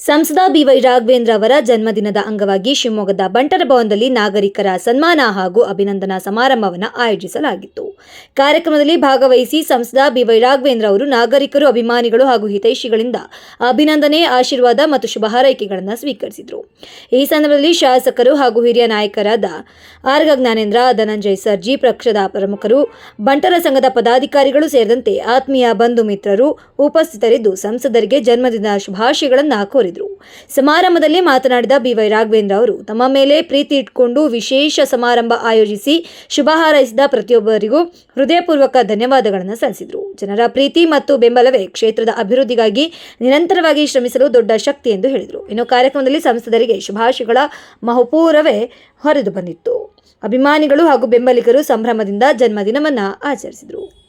ಸಂಸದ ಬಿವೈ ರಾಘವೇಂದ್ರ ಅವರ ಜನ್ಮದಿನದ ಅಂಗವಾಗಿ ಶಿವಮೊಗ್ಗದ ಬಂಟರ ಭವನದಲ್ಲಿ ನಾಗರಿಕರ ಸನ್ಮಾನ ಹಾಗೂ ಅಭಿನಂದನಾ ಸಮಾರಂಭವನ್ನು ಆಯೋಜಿಸಲಾಗಿತ್ತು. ಕಾರ್ಯಕ್ರಮದಲ್ಲಿ ಭಾಗವಹಿಸಿ ಸಂಸದ ಬಿವೈ ರಾಘವೇಂದ್ರ ಅವರು ನಾಗರಿಕರು, ಅಭಿಮಾನಿಗಳು ಹಾಗೂ ಹಿತೈಷಿಗಳಿಂದ ಅಭಿನಂದನೆ, ಆಶೀರ್ವಾದ ಮತ್ತು ಶುಭ ಹಾರೈಕೆಗಳನ್ನು ಸ್ವೀಕರಿಸಿದರು. ಈ ಸಂದರ್ಭದಲ್ಲಿ ಶಾಸಕರು ಹಾಗೂ ಹಿರಿಯ ನಾಯಕರಾದ ಆರ್ಗ ಜ್ಞಾನೇಂದ್ರ, ಧನಂಜಯ ಸರ್ಜಿ, ಪಕ್ಷದ ಪ್ರಮುಖರು, ಬಂಟರ ಸಂಘದ ಪದಾಧಿಕಾರಿಗಳು ಸೇರಿದಂತೆ ಆತ್ಮೀಯ ಬಂಧು ಮಿತ್ರರು ಉಪಸ್ಥಿತರಿದ್ದು ಸಂಸದರಿಗೆ ಜನ್ಮದಿನ ಶುಭಾಶಯಗಳನ್ನು ಕೋರಿದರು. ಸಮಾರಂಭದಲ್ಲಿ ಮಾತನಾಡಿದ ಬಿವೈ ರಾಘವೇಂದ್ರ ಅವರು ತಮ್ಮ ಮೇಲೆ ಪ್ರೀತಿ ಇಟ್ಟುಕೊಂಡು ವಿಶೇಷ ಸಮಾರಂಭ ಆಯೋಜಿಸಿ ಶುಭ ಹಾರೈಸಿದ ಪ್ರತಿಯೊಬ್ಬರಿಗೂ ಹೃದಯಪೂರ್ವಕ ಧನ್ಯವಾದಗಳನ್ನು ಸಲ್ಲಿಸಿದರು. ಜನರ ಪ್ರೀತಿ ಮತ್ತು ಬೆಂಬಲವೇ ಕ್ಷೇತ್ರದ ಅಭಿವೃದ್ಧಿಗಾಗಿ ನಿರಂತರವಾಗಿ ಶ್ರಮಿಸಲು ದೊಡ್ಡ ಶಕ್ತಿ ಎಂದು ಹೇಳಿದರು. ಇನ್ನು ಕಾರ್ಯಕ್ರಮದಲ್ಲಿ ಸಂಸದರಿಗೆ ಶುಭಾಶಯಗಳ ಮಹಾಪೂರವೇ ಹೊರದು ಬಂದಿತ್ತು. ಅಭಿಮಾನಿಗಳು ಹಾಗೂ ಬೆಂಬಲಿಗರು ಸಂಭ್ರಮದಿಂದ ಜನ್ಮದಿನವನ್ನು ಆಚರಿಸಿದರು.